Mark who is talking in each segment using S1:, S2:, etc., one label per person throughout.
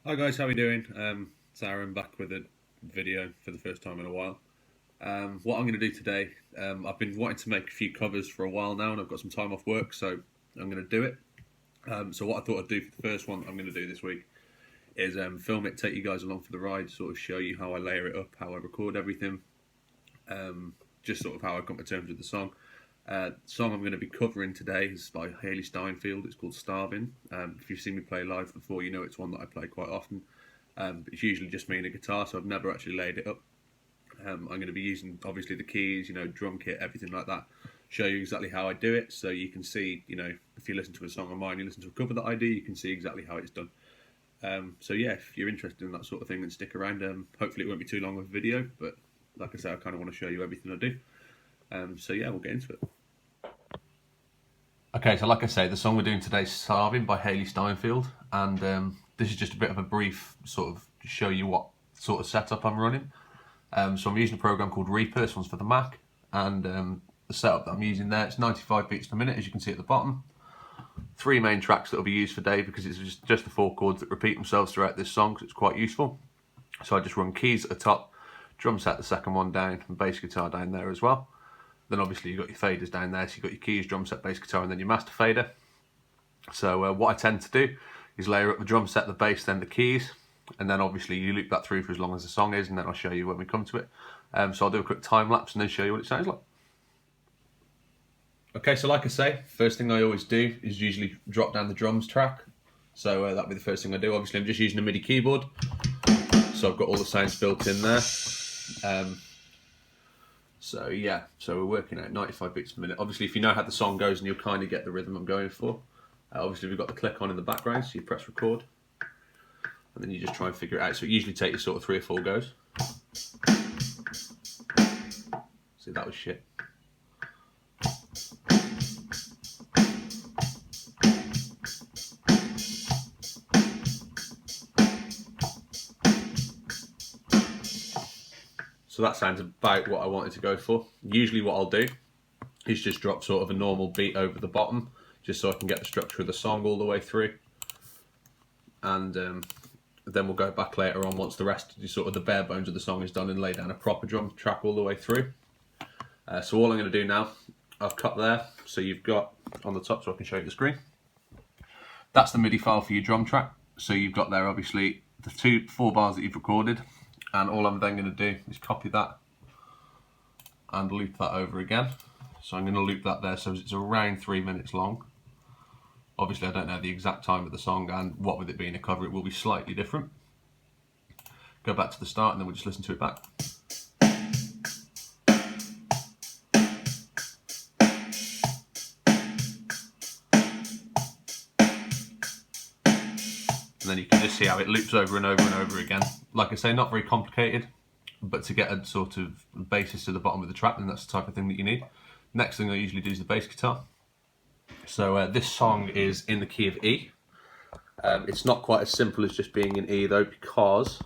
S1: Hi guys, how are we doing? It's Aaron back with a video for the first time in a while. What I'm going to do today, I've been wanting to make a few covers for a while now and I've got some time off work, so I'm going to do it. So what I thought I'd do for the first one I'm going to do this week is film it, take you guys along for the ride, sort of show you how I layer it up, how I record everything, just sort of how I come to terms with the song. The song I'm going to be covering today is by Hailee Steinfield. It's called Starvin. If you've seen me play live before, you know it's one that I play quite often. But it's usually just me and a guitar, so I've never actually laid it up. I'm going to be using, obviously, the keys, drum kit, everything like that. Show you exactly how I do it, so you can see, if you listen to a song of mine, you listen to a cover that I do, you can see exactly how it's done. So yeah, if you're interested in that sort of thing, then stick around. Hopefully it won't be too long of a video, but like I say, I kind of want to show you everything I do. So yeah, we'll get into it. Okay, so like I say, the song we're doing today is Starvin by Hailee Steinfield, and this is just a bit of a brief sort of show you what sort of setup I'm running. So I'm using a program called Reaper. This one's for the Mac, and the setup that I'm using there, it's 95 beats per minute, as you can see at the bottom. 3 main tracks that will be used for day, because it's just the 4 chords that repeat themselves throughout this song, so it's quite useful. So I just run keys at the top, drum set the second one down, and bass guitar down there as well. Then obviously you've got your faders down there, so you've got your keys, drum set, bass guitar, and then your master fader. So what I tend to do is layer up the drum set, the bass, then the keys, and then obviously you loop that through for as long as the song is, and then I'll show you when we come to it. So I'll do a quick time lapse and then show you what it sounds like. Okay, so like I say, first thing I always do is usually drop down the drums track. So that'll be the first thing I do. Obviously I'm just using a MIDI keyboard, so I've got all the sounds built in there. So yeah, so we're working at 95 beats per minute. Obviously, if you know how the song goes, and you'll kind of get the rhythm I'm going for. Obviously, we've got the click on in the background, so you press record, and then you just try and figure it out. So it usually takes you sort of 3 or 4 goes. See, that was shit. So that sounds about what I wanted to go for. Usually what I'll do is just drop sort of a normal beat over the bottom, just so I can get the structure of the song all the way through. And then we'll go back later on once the rest, sort of the bare bones of the song is done, and lay down a proper drum track all the way through. So all I'm going to do now, I've cut there, so you've got on the top, so I can show you the screen. That's the MIDI file for your drum track. So you've got there obviously the 4 bars that you've recorded. And all I'm then going to do is copy that and loop that over again. So I'm going to loop that there, so it's around 3 minutes long. Obviously I don't know the exact time of the song, and what with it being a cover, it will be slightly different. Go back to the start and then we'll just listen to it back. And then you can just see how it loops over and over and over again. Like I say, not very complicated, but to get a sort of basis to the bottom of the track, then that's the type of thing that you need. Next thing I usually do is the bass guitar. So this song is in the key of E. It's not quite as simple as just being in E though, because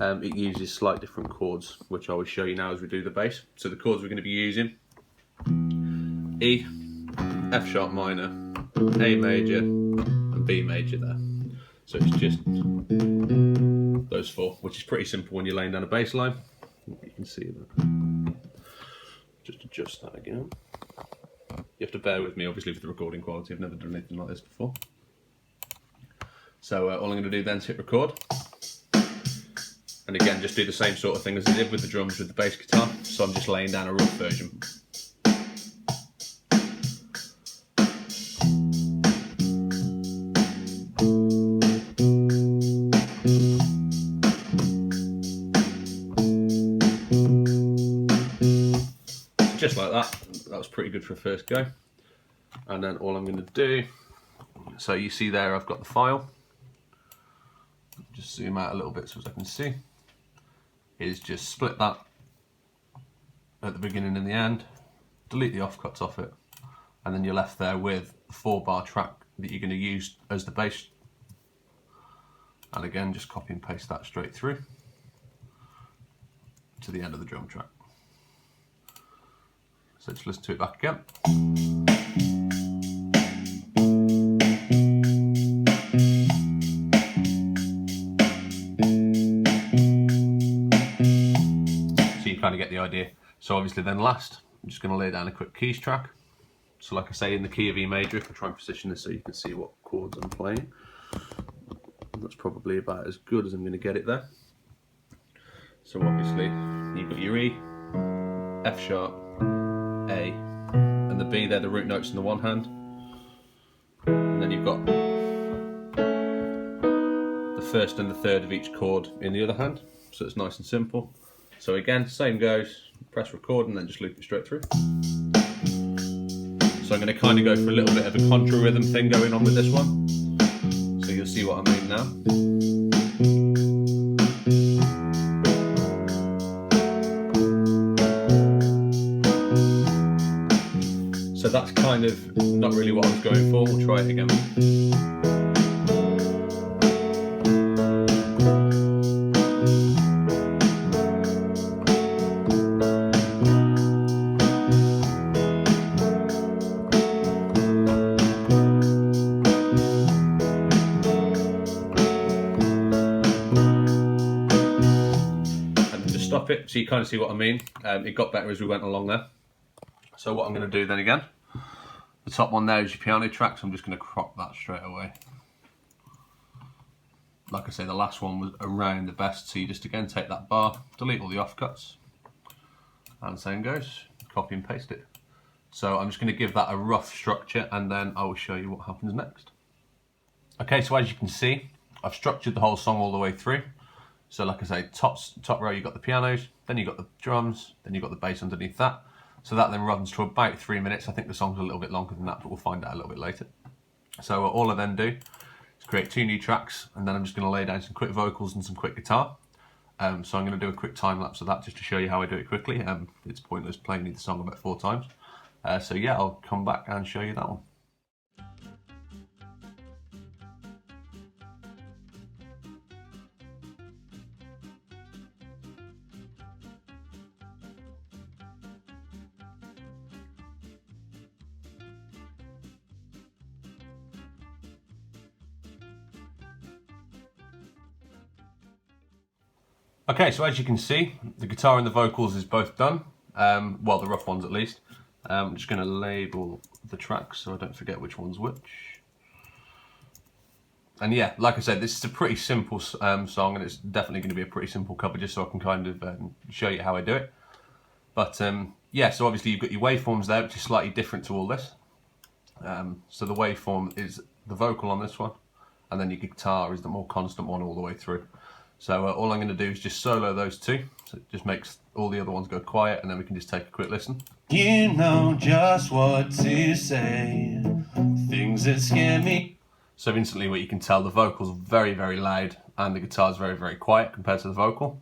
S1: it uses slightly different chords, which I will show you now as we do the bass. So the chords we're going to be using: E, F sharp minor, A major, and B major there. So it's just those 4, which is pretty simple when you're laying down a bass line. You can see that. Just adjust that again. You have to bear with me, obviously, for the recording quality. I've never done anything like this before. So all I'm going to do then is hit record. And again, just do the same sort of thing as I did with the drums with the bass guitar. So I'm just laying down a rough version. Just like that. That was pretty good for a first go. And then all I'm going to do, so you see there I've got the file. Just zoom out a little bit so as I can see. Is just split that at the beginning and the end, delete the offcuts off it, and then you're left there with the 4-bar track that you're going to use as the bass. And again, just copy and paste that straight through to the end of the drum track. So just listen to it back again. idea. So obviously then last, I'm just going to lay down a quick keys track. So like I say, in the key of E major, if I try and position this so you can see what chords I'm playing, that's probably about as good as I'm going to get it there. So obviously you've got your E, F sharp, A, and the B, they're the root notes in the one hand. And then you've got the first and the third of each chord in the other hand. So it's nice and simple. So again, same goes, press record and then just loop it straight through. So I'm going to kind of go for a little bit of a contra rhythm thing going on with this one. So you'll see what I mean now. So that's kind of not really what I was going for. We'll try it again. Stop it so you kind of see what I mean. It got better as we went along there. So what I'm going to do then again, the top one there is your piano track, so I'm just going to crop that straight away. Like I say, the last one was around the best, so you just again take that bar, delete all the offcuts, and same goes, copy and paste it. So I'm just going to give that a rough structure and then I will show you what happens next. Okay, so as you can see, I've structured the whole song all the way through. So like I say, top row you've got the pianos, then you've got the drums, then you've got the bass underneath that. So that then runs to about 3 minutes. I think the song's a little bit longer than that, but we'll find out a little bit later. So all I then do is create 2 new tracks, and then I'm just going to lay down some quick vocals and some quick guitar. So I'm going to do a quick time lapse of that just to show you how I do it quickly. It's pointless playing the song about 4 times. So yeah, I'll come back and show you that one. Okay, so as you can see, the guitar and the vocals is both done. Well, the rough ones at least. I'm just going to label the tracks so I don't forget which one's which. And yeah, like I said, this is a pretty simple song, and it's definitely going to be a pretty simple cover just so I can kind of show you how I do it. But yeah, so obviously you've got your waveforms there, which is slightly different to all this. So the waveform is the vocal on this one, and then your guitar is the more constant one all the way through. So all I'm going to do is just solo those 2, so it just makes all the other ones go quiet, and then we can just take a quick listen. You know just what to say, things that scare me. So instantly what you can tell, the vocal's very, very loud, and the guitar's very, very quiet compared to the vocal.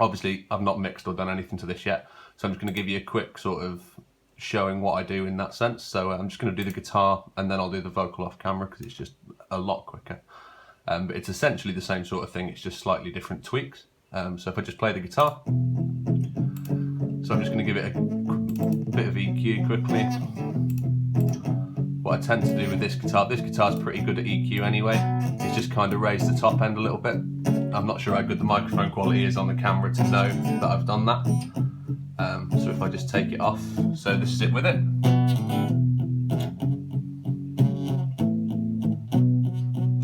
S1: Obviously, I've not mixed or done anything to this yet, so I'm just going to give you a quick sort of showing what I do in that sense. So I'm just going to do the guitar, and then I'll do the vocal off camera, because it's just a lot quicker. But it's essentially the same sort of thing, it's just slightly different tweaks. So if I just play the guitar, so I'm just going to give it a bit of EQ quickly. What I tend to do with this guitar's pretty good at EQ anyway, is just kind of raise the top end a little bit. I'm not sure how good the microphone quality is on the camera to know that I've done that. So if I just take it off, so this is it with it.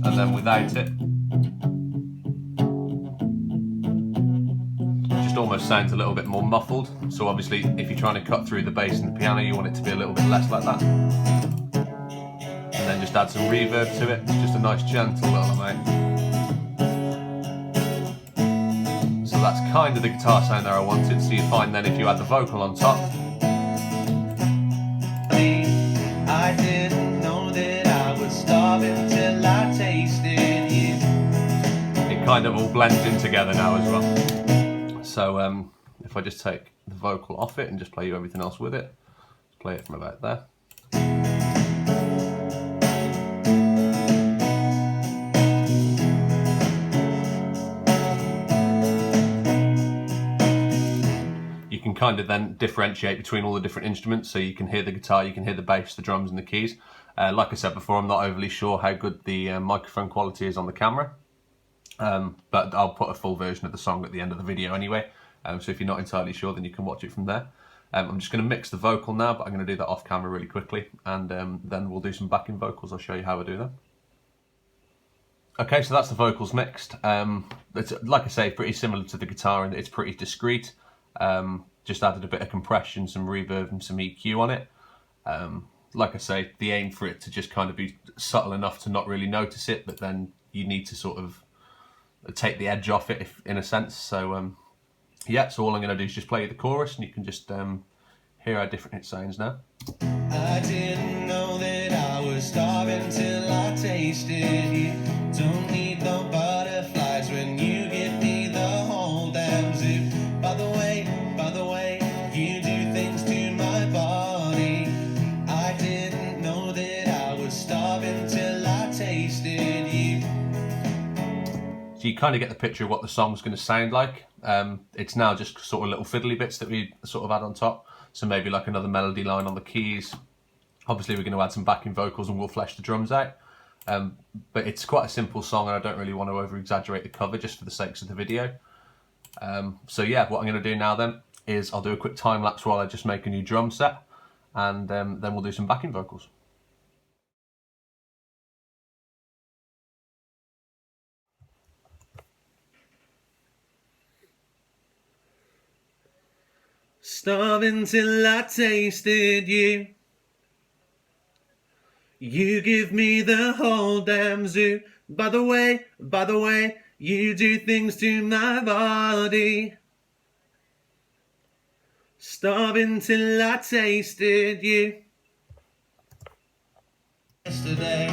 S1: And then without it, just almost sounds a little bit more muffled. So obviously if you're trying to cut through the bass and the piano, you want it to be a little bit less like that. And then just add some reverb to it. It's just a nice gentle little amount. So that's kind of the guitar sound there I wanted. So you find then if you add the vocal on top, I didn't know that I would starve until I tasted you. It kind of all blends in together now as well. So if I just take the vocal off it and just play you everything else with it, play it from about there. You can kind of then differentiate between all the different instruments, so you can hear the guitar, you can hear the bass, the drums and the keys. Like I said before, I'm not overly sure how good the microphone quality is on the camera, but I'll put a full version of the song at the end of the video anyway, So if you're not entirely sure, then you can watch it from there. I'm just going to mix the vocal now, but I'm going to do that off camera really quickly, and then we'll do some backing vocals. I'll show you how I do them. Okay, so that's the vocals mixed. It's, like I say, pretty similar to the guitar in that it's pretty discreet. Just added a bit of compression, some reverb and some EQ on it. Like I say, the aim for it to just kind of be subtle enough to not really notice it, but then you need to sort of take the edge off it, if, in a sense. So yeah, so all I'm going to do is just play the chorus, and you can just hear how different it sounds now.
S2: I didn't know that I was starving till I tasted you. Don't need no butterflies when you give me the whole damn zoo. By the way, you do things to my body. I didn't know that I was starving till I tasted you.
S1: So you kind of get the picture of what the song's going to sound like. It's now just sort of little fiddly bits that we sort of add on top. So maybe like another melody line on the keys. Obviously we're going to add some backing vocals and we'll flesh the drums out. But it's quite a simple song, and I don't really want to over exaggerate the cover just for the sakes of the video. So yeah, what I'm going to do now then is I'll do a quick time lapse while I just make a new drum set, and then we'll do some backing vocals. Starving till I tasted you. You give me the whole damn zoo. By the way, you do things to my body. Starving till I tasted you.
S2: Yesterday,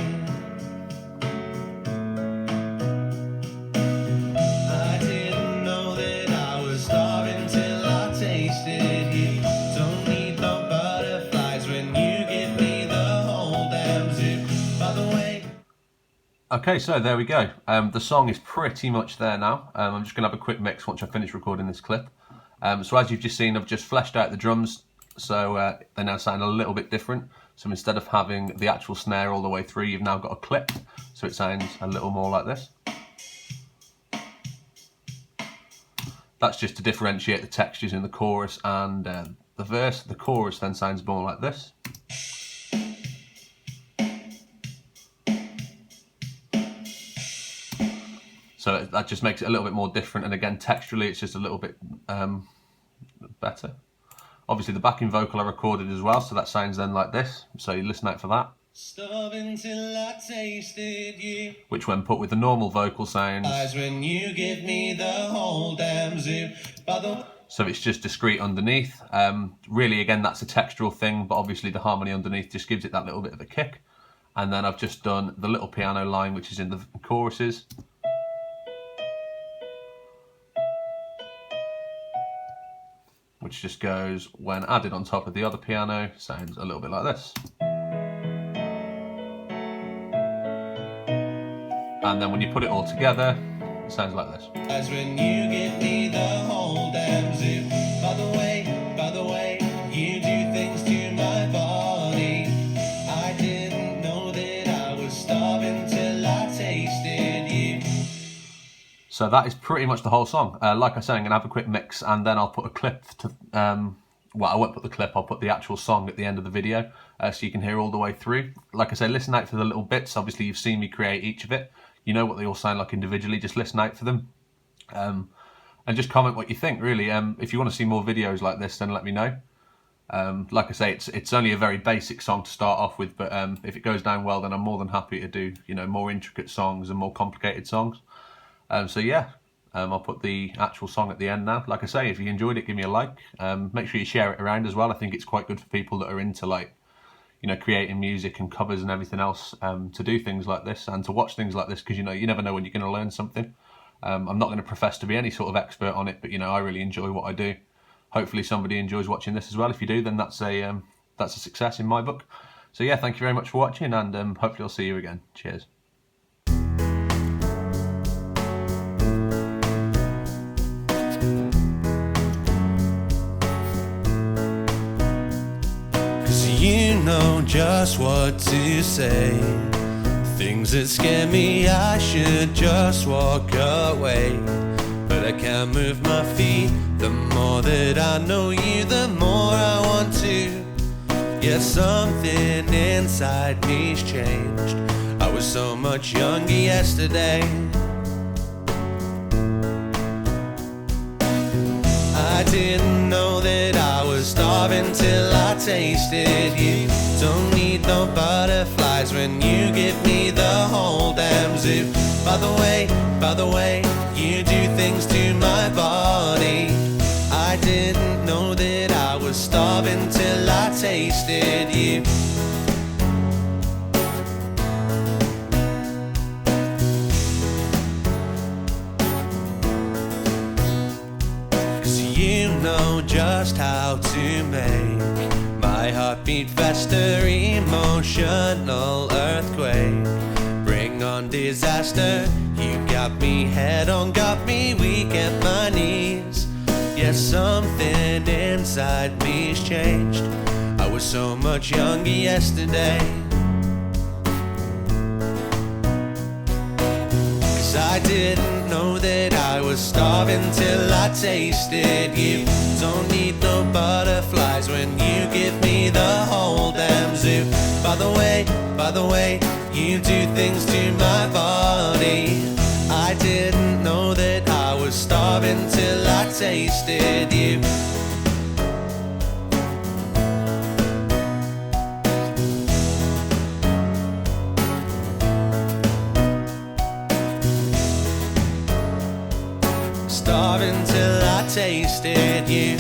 S2: I didn't know that I was starving till I tasted you. Don't need no butterflies when you give me the whole damn zoo. By the way. Okay, so there we go. The song is pretty much there now. I'm just going to have a quick mix once I finish recording this clip. So as you've just seen, I've just fleshed out the drums, so they now sound a little bit different. So instead of having the actual snare all the way through, you've now got a clip, so it sounds a little more like this. That's just to differentiate the textures in the chorus and the verse. The chorus then sounds more like this. So that just makes it a little bit more different, and again, texturally, it's just a little bit better. Obviously, the backing vocal I recorded as well, so that sounds then like this. So you listen out for that. Starving till I tasted you. Which, when put with the normal vocal, sounds. When you give me the whole damn zoo. So it's just discreet underneath. Really, again, that's a textural thing, but obviously the harmony underneath just gives it that little bit of a kick. And then I've just done the little piano line, which is in the choruses. Which just goes, when added on top of the other piano, sounds a little bit like this. And then when you put it all together, it sounds like this. As when you give me the whole damn zoo. By the way, you do things to my body. I didn't know that I was starving till I tasted you. So that is pretty much the whole song. Like I say, I'm going to have a quick mix, and then I'll put a clip to... well, I won't put the clip, I'll put the actual song at the end of the video, so you can hear all the way through. Like I say, listen out for the little bits. Obviously, you've seen me create each of it. You know what they all sound like individually. Just listen out for them. And just comment what you think, really. If you want to see more videos like this, then let me know. Like I say, it's only a very basic song to start off with, but if it goes down well, then I'm more than happy to do, you know, more intricate songs and more complicated songs. So yeah, I'll put the actual song at the end now. Like I say, if you enjoyed it, give me a like. Make sure you share it around as well. I think it's quite good for people that are into, like, you know, creating music and covers and everything else, to do things like this and to watch things like this, because, you know, you never know when you're going to learn something. I'm not going to profess to be any sort of expert on it, but, you know, I really enjoy what I do. Hopefully somebody enjoys watching this as well. If you do, then that's a success in my book. So yeah, thank you very much for watching, and hopefully I'll see you again. Cheers. You know just what to say. Things that scare me, I should just walk away. But but I can't move my feet. The more that I know you, the more I want to. Yeah, something inside me's changed. I was so much younger yesterday. I didn't know that I was starving till I tasted you. Don't need no butterflies when you give me the whole damn zoo. By the way, you do things to my body. I didn't know that I was starving till I tasted you. You know just how to make my heartbeat faster, emotional earthquake. Bring on disaster. You got me head on, got me weak at my knees. Yes, something inside me's changed. I was so much younger yesterday. I didn't know that I was starving till I tasted you. Don't need no butterflies when you give me the whole damn zoo. By the way, you do things to my body. I didn't know that I was starving till I tasted you. Starving till I tasted you.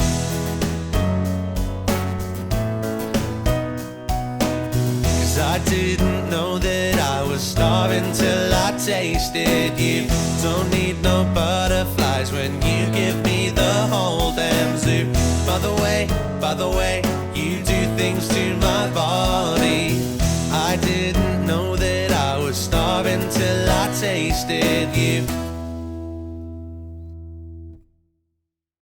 S2: Cause I didn't know that I was starving till I tasted you. Don't need no butterflies when you give me the whole damn zoo. By the way, you do things to my body. I didn't know that I was starving till I tasted you.